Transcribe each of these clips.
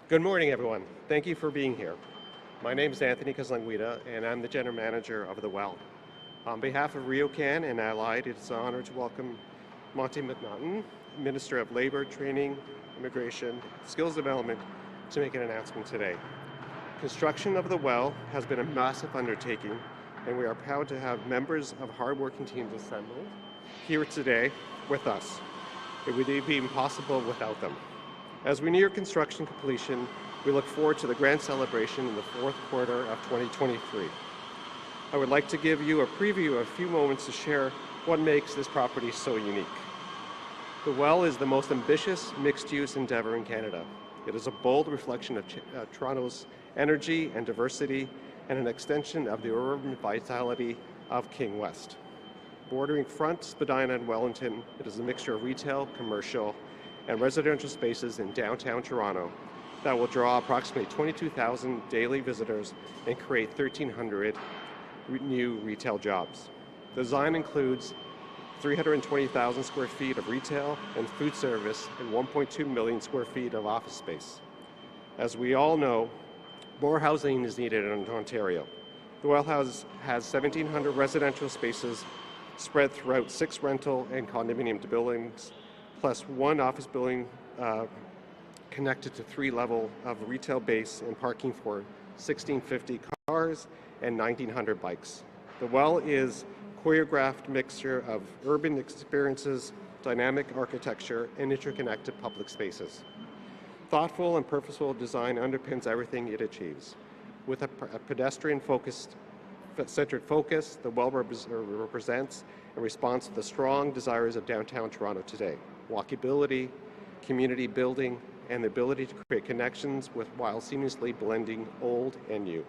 Good morning, everyone. Thank you for being here. My name is Anthony Kazlanguida, and I'm the General Manager of The Well. On behalf of RioCan and Allied, it's an honor to welcome Monte McNaughton, Minister of Labour, Training, Immigration, Skills Development, to make an announcement today. Construction of The Well has been a massive undertaking, and we are proud to have members of hard-working teams assembled here today with us. It would be impossible without them. As we near construction completion, we look forward to the grand celebration in the fourth quarter of 2023. I would like to give you a preview of a few moments to share what makes this property so unique. The Well is the most ambitious mixed-use endeavour in Canada. It is a bold reflection of Toronto's energy and diversity and an extension of the urban vitality of King West. Bordering Front, Spadina, and Wellington, it is a mixture of retail, commercial, and residential spaces in downtown Toronto that will draw approximately 22,000 daily visitors and create 1,300 new retail jobs. The design includes 320,000 square feet of retail and food service and 1.2 million square feet of office space. As we all know, more housing is needed in Ontario. The Well House has 1,700 residential spaces spread throughout 6 rental and condominium buildings, plus 1 office building connected to 3 levels of retail base and parking for 1,650 cars and 1,900 bikes. The Well is a choreographed mixture of urban experiences, dynamic architecture, and interconnected public spaces. Thoughtful and purposeful design underpins everything it achieves. With a pedestrian-focused centered focus, the Well represents and responds to the strong desires of downtown Toronto today. Walkability, community building, and the ability to create connections while seamlessly blending old and new.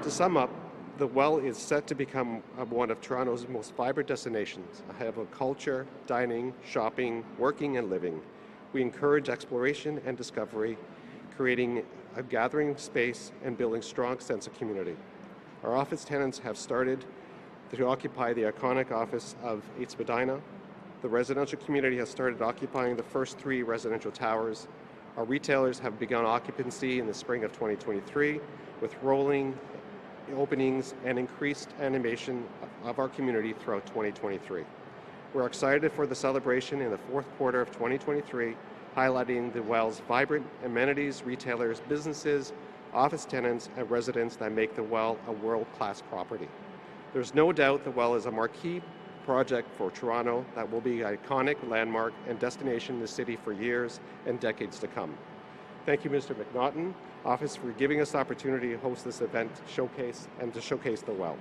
To sum up, the Well is set to become one of Toronto's most vibrant destinations, a hub of culture, dining, shopping, working, and living. We encourage exploration and discovery, creating a gathering space and building a strong sense of community. Our office tenants have started to occupy the iconic office of 8 Spadina. The residential community has started occupying the first 3 residential towers. Our retailers have begun occupancy in the spring of 2023 with rolling openings and increased animation of our community throughout 2023. We're excited for the celebration in the fourth quarter of 2023, highlighting the Well's vibrant amenities, retailers, businesses, office tenants, and residents that make the Well a world-class property. There's no doubt the Well is a marquee project for Toronto that will be an iconic landmark and destination in the city for years and decades to come. Thank you, Mr. McNaughton, Office, for giving us the opportunity to host this event to showcase the Well.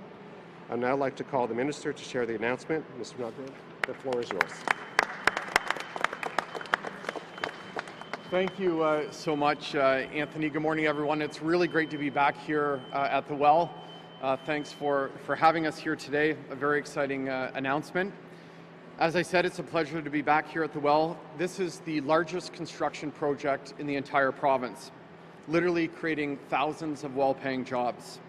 I'd now like to call the Minister to share the announcement. Mr. McNaughton, the floor is yours. Thank you so much, Anthony. Good morning, everyone. It's really great to be back here at the Well. Thanks for having us here today. A very exciting announcement. As I said, it's a pleasure to be back here at the Well. This is the largest construction project in the entire province, literally creating thousands of well-paying jobs.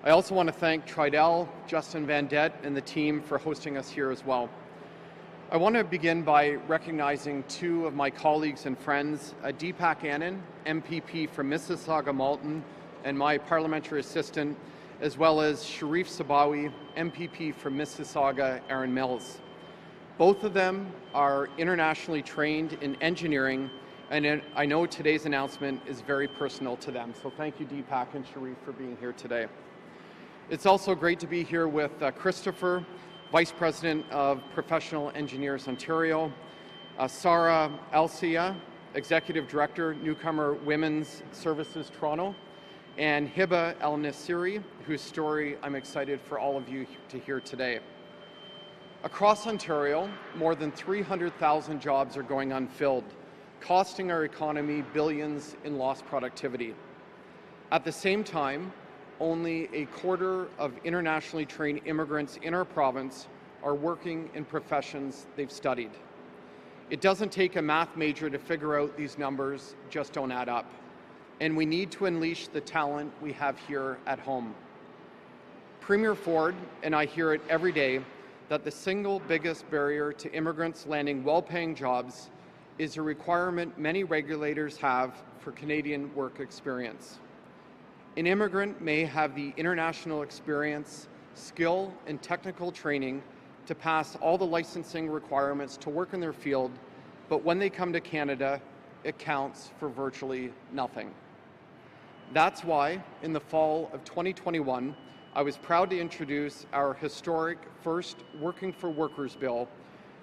I also want to thank Tridel, Justin Van Det, and the team for hosting us here as well. I want to begin by recognizing 2 of my colleagues and friends, Deepak Anand, MPP from Mississauga-Malton, and my parliamentary assistant, as well as Sharif Sabawi, MPP from Mississauga, Erin Mills. Both of them are internationally trained in engineering, and I know today's announcement is very personal to them. So thank you, Deepak and Sharif, for being here today. It's also great to be here with Christopher, Vice President of Professional Engineers Ontario, Sarah Alcia, Executive Director, Newcomer Women's Services Toronto, and Hiba El-Nasiri, whose story I'm excited for all of you to hear today. Across Ontario, more than 300,000 jobs are going unfilled, costing our economy billions in lost productivity. At the same time, only a quarter of internationally trained immigrants in our province are working in professions they've studied. It doesn't take a math major to figure out these numbers just don't add up. And we need to unleash the talent we have here at home. Premier Ford, and I hear it every day, that the single biggest barrier to immigrants landing well-paying jobs is a requirement many regulators have for Canadian work experience. An immigrant may have the international experience, skill, and technical training to pass all the licensing requirements to work in their field, but when they come to Canada, it counts for virtually nothing. That's why, in the fall of 2021, I was proud to introduce our historic first Working for Workers bill,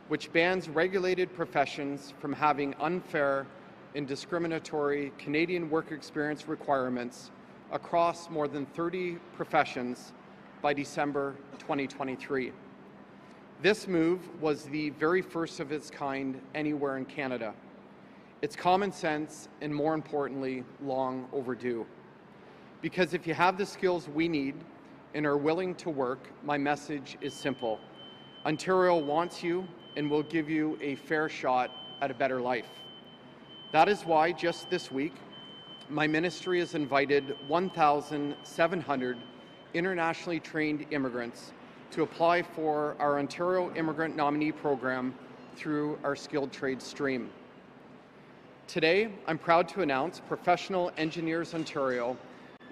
which bans regulated professions from having unfair and discriminatory Canadian work experience requirements across more than 30 professions by December 2023. This move was the very first of its kind anywhere in Canada. It's common sense and, more importantly, long overdue. Because if you have the skills we need and are willing to work, my message is simple. Ontario wants you and will give you a fair shot at a better life. That is why just this week, my ministry has invited 1,700 internationally trained immigrants to apply for our Ontario Immigrant Nominee Program through our skilled trades stream. Today, I'm proud to announce Professional Engineers Ontario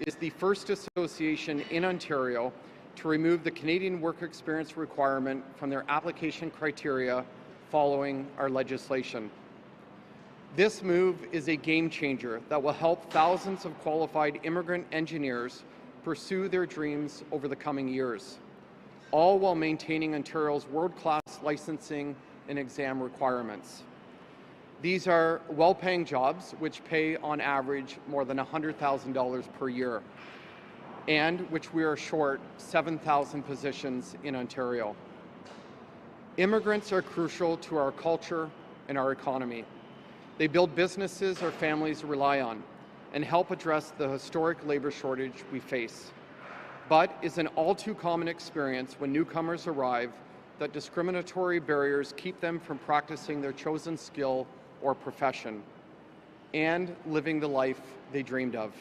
is the first association in Ontario to remove the Canadian work experience requirement from their application criteria following our legislation. This move is a game changer that will help thousands of qualified immigrant engineers pursue their dreams over the coming years, all while maintaining Ontario's world-class licensing and exam requirements. These are well-paying jobs which pay on average more than $100,000 per year, and which we are short 7,000 positions in Ontario. Immigrants are crucial to our culture and our economy. They build businesses our families rely on and help address the historic labour shortage we face. But it's an all too common experience when newcomers arrive that discriminatory barriers keep them from practicing their chosen skill or profession and living the life they dreamed of.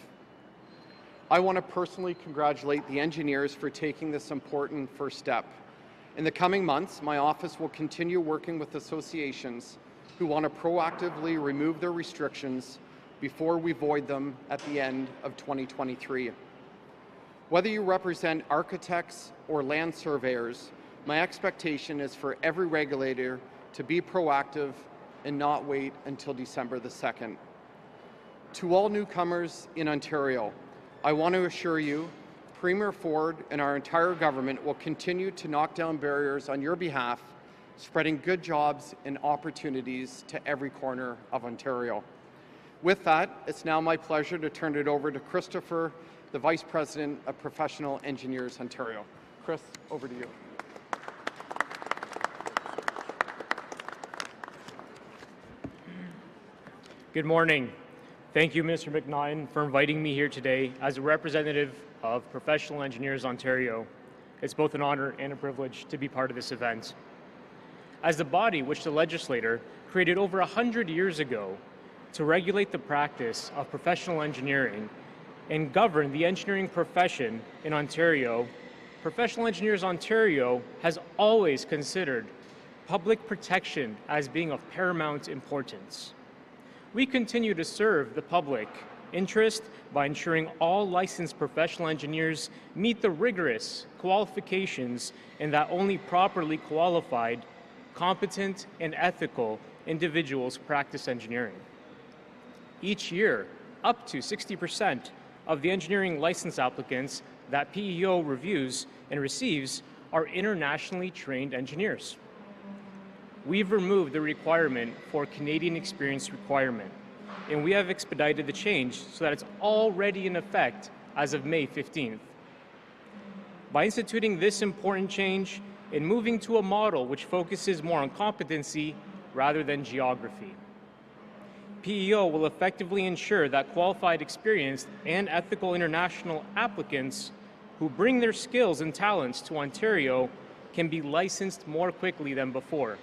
I want to personally congratulate the engineers for taking this important first step. In the coming months, my office will continue working with associations who want to proactively remove their restrictions before we void them at the end of 2023. Whether you represent architects or land surveyors, my expectation is for every regulator to be proactive and not wait until December the 2nd. To all newcomers in Ontario, I want to assure you, Premier Ford and our entire government will continue to knock down barriers on your behalf, spreading good jobs and opportunities to every corner of Ontario. With that, it's now my pleasure to turn it over to Christopher, the Vice President of Professional Engineers Ontario. Chris, over to you. Good morning. Thank you, Mr. McNaughton, for inviting me here today as a representative of Professional Engineers Ontario. It's both an honor and a privilege to be part of this event. As the body which the legislator created over 100 years ago to regulate the practice of professional engineering and govern the engineering profession in Ontario, Professional Engineers Ontario has always considered public protection as being of paramount importance. We continue to serve the public interest by ensuring all licensed professional engineers meet the rigorous qualifications and that only properly qualified, competent, and ethical individuals practice engineering. Each year, up to 60% of the engineering license applicants that PEO reviews and receives are internationally trained engineers. We've removed the requirement for Canadian experience requirement, and we have expedited the change so that it's already in effect as of May 15th. By instituting this important change and moving to a model which focuses more on competency rather than geography, PEO will effectively ensure that qualified, experienced, and ethical international applicants who bring their skills and talents to Ontario can be licensed more quickly than before,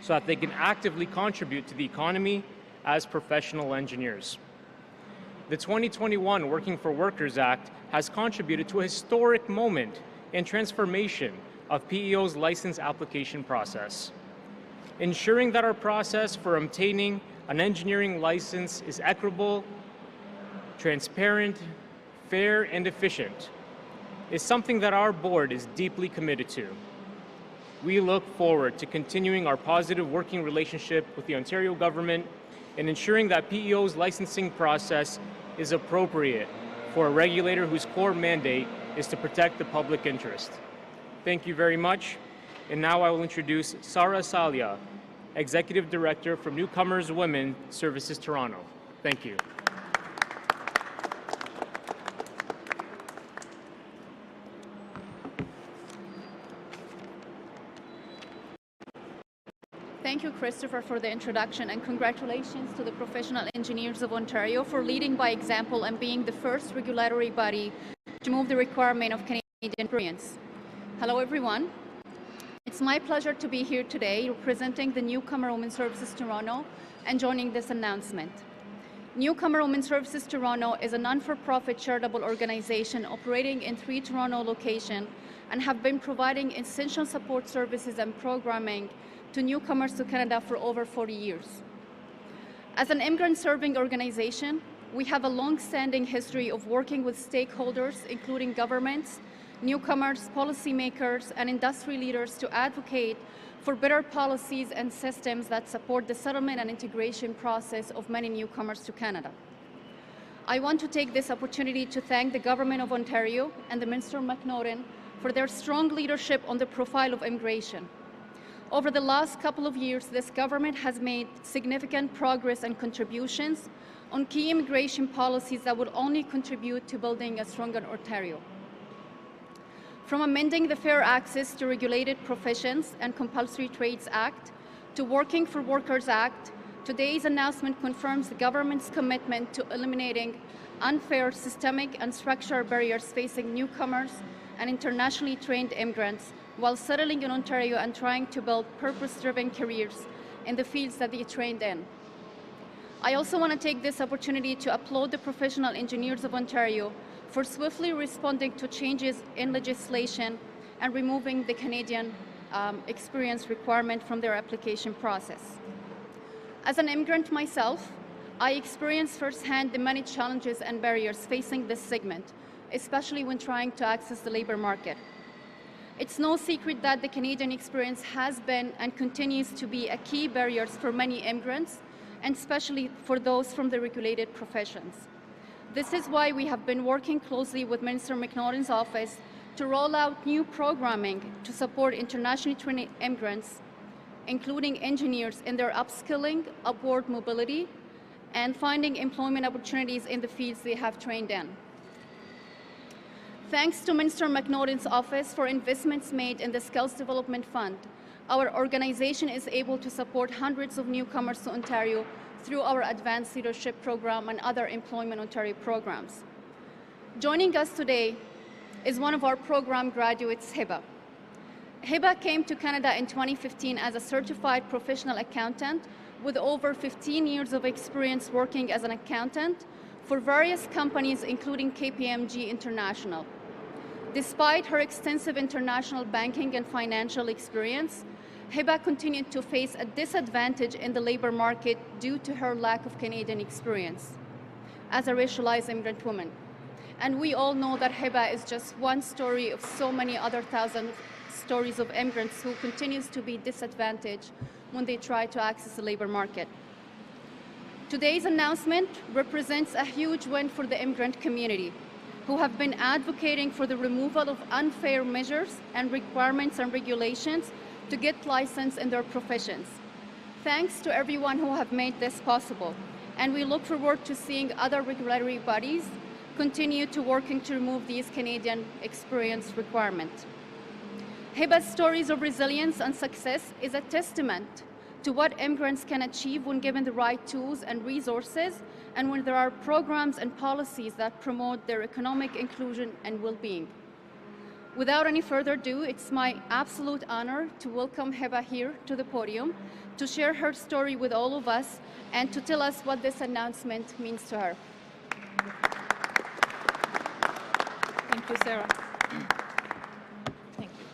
so that they can actively contribute to the economy as professional engineers. The 2021 Working for Workers Act has contributed to a historic moment and transformation of PEO's license application process. ensuring that our process for obtaining an engineering license is equitable, transparent, fair, and efficient is something that our board is deeply committed to. We look forward to continuing our positive working relationship with the Ontario government and ensuring that PEO's licensing process is appropriate for a regulator whose core mandate is to protect the public interest. Thank you very much. And now I will introduce Sara Salia, Executive Director from Newcomers Women Services Toronto. Thank you. Thank you, Christopher, for the introduction, and congratulations to the Professional Engineers of Ontario for leading by example and being the first regulatory body to remove the requirement of Canadian experience. Hello, everyone. It's my pleasure to be here today representing the Newcomer Women Services Toronto and joining this announcement. Newcomer Women Services Toronto is a non-for-profit charitable organization operating in 3 Toronto locations and have been providing essential support services and programming to newcomers to Canada for over 40 years. As an immigrant-serving organization, we have a long-standing history of working with stakeholders, including governments, newcomers, policymakers, and industry leaders to advocate for better policies and systems that support the settlement and integration process of many newcomers to Canada. I want to take this opportunity to thank the Government of Ontario and the Minister McNaughton for their strong leadership on the profile of immigration. Over the last couple of years, this government has made significant progress and contributions on key immigration policies that will only contribute to building a stronger Ontario. From amending the Fair Access to Regulated Professions and Compulsory Trades Act to Working for Workers Act, today's announcement confirms the government's commitment to eliminating unfair, systemic, and structural barriers facing newcomers and internationally trained immigrants while settling in Ontario and trying to build purpose-driven careers in the fields that they trained in. I also want to take this opportunity to applaud the Professional Engineers of Ontario for swiftly responding to changes in legislation and removing the Canadian experience requirement from their application process. As an immigrant myself, I experienced firsthand the many challenges and barriers facing this segment, especially when trying to access the labor market. It's no secret that the Canadian experience has been and continues to be a key barrier for many immigrants, and especially for those from the regulated professions. This is why we have been working closely with Minister McNaughton's office to roll out new programming to support internationally trained immigrants, including engineers, in their upskilling, upward mobility, and finding employment opportunities in the fields they have trained in. Thanks to Minister McNaughton's office for investments made in the Skills Development Fund, our organization is able to support hundreds of newcomers to Ontario through our Advanced Leadership Program and other Employment Ontario programs. Joining us today is one of our program graduates, Hiba. Hiba came to Canada in 2015 as a certified professional accountant with over 15 years of experience working as an accountant for various companies, including KPMG International. Despite her extensive international banking and financial experience, Hiba continued to face a disadvantage in the labor market due to her lack of Canadian experience as a racialized immigrant woman. And we all know that Hiba is just one story of so many other thousand stories of immigrants who continues to be disadvantaged when they try to access the labor market. Today's announcement represents a huge win for the immigrant community, who have been advocating for the removal of unfair measures and requirements and regulations to get licensed in their professions. Thanks to everyone who have made this possible, and we look forward to seeing other regulatory bodies continue to working to remove these Canadian experience requirements. Hiba's stories of resilience and success is a testament to what immigrants can achieve when given the right tools and resources, and when there are programs and policies that promote their economic inclusion and well-being. Without any further ado, it's my absolute honor to welcome Hiba here to the podium to share her story with all of us and to tell us what this announcement means to her. Thank you, Sarah. Thank you.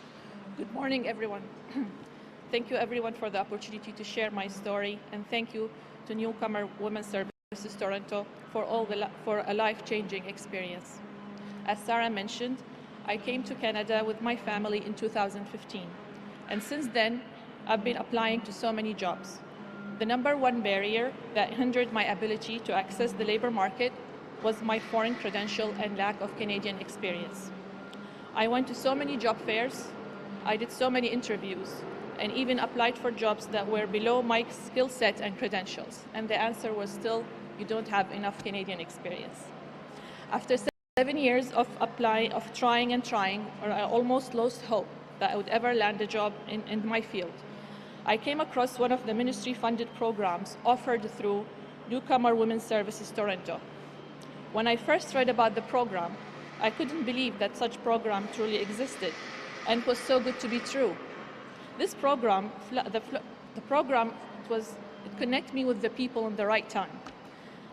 Good morning, everyone. Thank you everyone for the opportunity to share my story, and thank you to Newcomer Women's Services Toronto for a life-changing experience. As Sarah mentioned, I came to Canada with my family in 2015, and since then, I've been applying to so many jobs. The number one barrier that hindered my ability to access the labor market was my foreign credential and lack of Canadian experience. I went to so many job fairs, I did so many interviews, and even applied for jobs that were below my skill set and credentials, and the answer was still, you don't have enough Canadian experience. After 7 years of trying, I almost lost hope that I would ever land a job in my field. I came across one of the ministry-funded programs offered through Newcomer Women's Services Toronto. When I first read about the program, I couldn't believe that such program truly existed, and it was so good to be true. This program, it connected me with the people in the right time.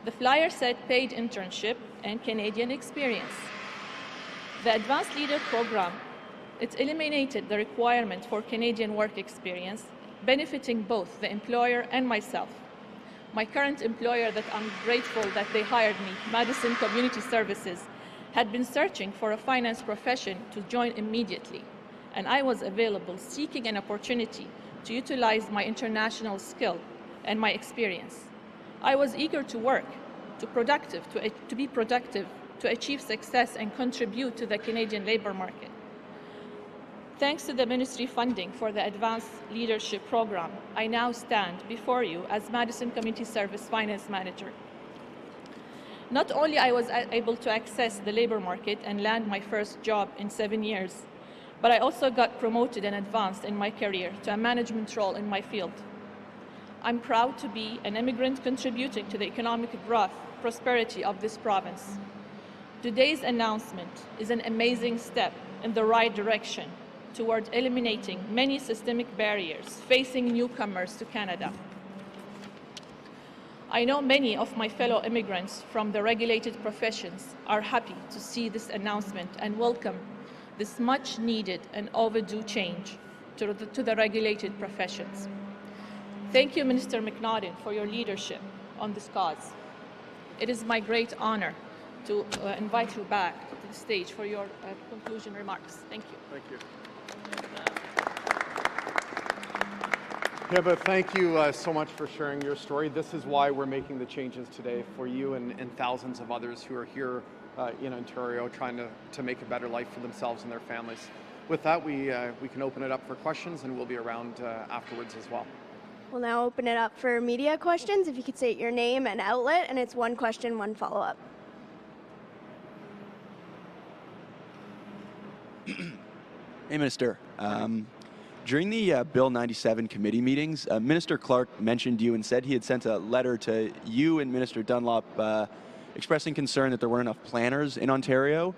The flyer said paid internship and Canadian experience. The Advanced Leader program, it eliminated the requirement for Canadian work experience, benefiting both the employer and myself. My current employer, that I'm grateful that they hired me, Madison Community Services, had been searching for a finance profession to join immediately, and I was available seeking an opportunity to utilize my international skill and my experience. I was eager to work, to be productive, to achieve success and contribute to the Canadian labor market. Thanks to the ministry funding for the Advanced Leadership Program, I now stand before you as Madison Community Service Finance Manager. Not only I was able to access the labor market and land my first job in 7 years, but I also got promoted and advanced in my career to a management role in my field. I'm proud to be an immigrant contributing to the economic growth, prosperity of this province. Today's announcement is an amazing step in the right direction toward eliminating many systemic barriers facing newcomers to Canada. I know many of my fellow immigrants from the regulated professions are happy to see this announcement and welcome this much-needed and overdue change to the regulated professions. Thank you, Minister McNaughton, for your leadership on this cause. It is my great honor to invite you back to the stage for your conclusion remarks. Thank you. Thank you. Heba, thank you so much for sharing your story. This is why we're making the changes today for you and thousands of others who are here in Ontario trying to make a better life for themselves and their families. With that, we can open it up for questions, and we'll be around afterwards as well. We'll now open it up for media questions. If you could state your name and outlet, and it's one question, one follow-up. Hey, Minister. During the Bill 97 committee meetings, Minister Clark mentioned you and said he had sent a letter to you and Minister Dunlop expressing concern that there weren't enough planners in Ontario.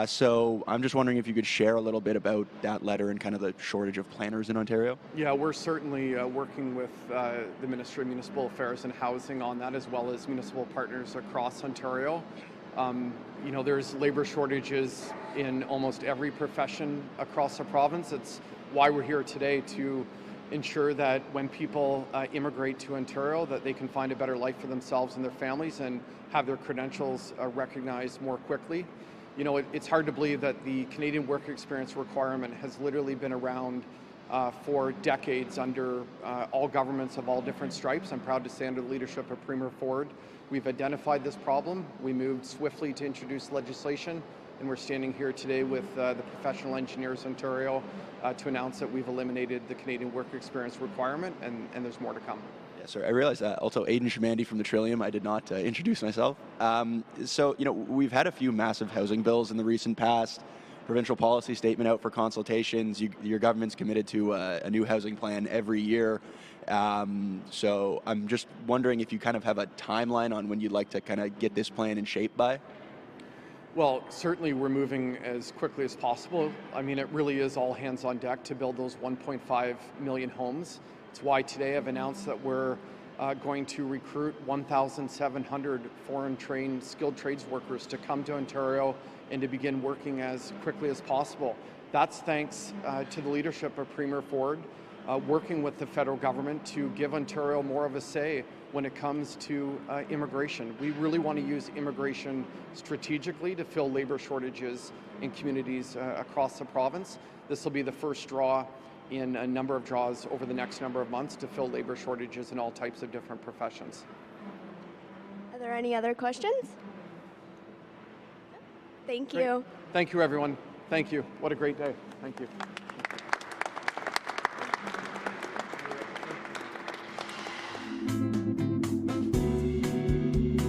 So I'm just wondering if you could share a little bit about that letter and kind of the shortage of planners in Ontario. Yeah, we're certainly working with the Ministry of Municipal Affairs and Housing on that, as well as municipal partners across Ontario. You know, there's labor shortages in almost every profession across the province. It's why we're here today, to ensure that when people immigrate to Ontario, that they can find a better life for themselves and their families and have their credentials recognized more quickly. You know, it's hard to believe that the Canadian work experience requirement has literally been around for decades under all governments of all different stripes. I'm proud to say under the leadership of Premier Ford, we've identified this problem. We moved swiftly to introduce legislation, and we're standing here today with the Professional Engineers Ontario to announce that we've eliminated the Canadian work experience requirement, and there's more to come. Yeah, sorry, I realized also Aidan Shamandi from the Trillium. I did not introduce myself. So, you know, we've had a few massive housing bills in the recent past. Provincial policy statement out for consultations. Your government's committed to a new housing plan every year. So I'm just wondering if you kind of have a timeline on when you'd like to kind of get this plan in shape by? Well, certainly we're moving as quickly as possible. I mean, it really is all hands on deck to build those 1.5 million homes. It's why today I've announced that we're going to recruit 1,700 foreign-trained skilled trades workers to come to Ontario and to begin working as quickly as possible. That's thanks to the leadership of Premier Ford working with the federal government to give Ontario more of a say when it comes to immigration. We really want to use immigration strategically to fill labor shortages in communities across the province. This will be the first draw in a number of draws over the next number of months to fill labor shortages in all types of different professions. Are there any other questions? Thank Great. you. Thank you, everyone. Thank you. What a great day. Thank you.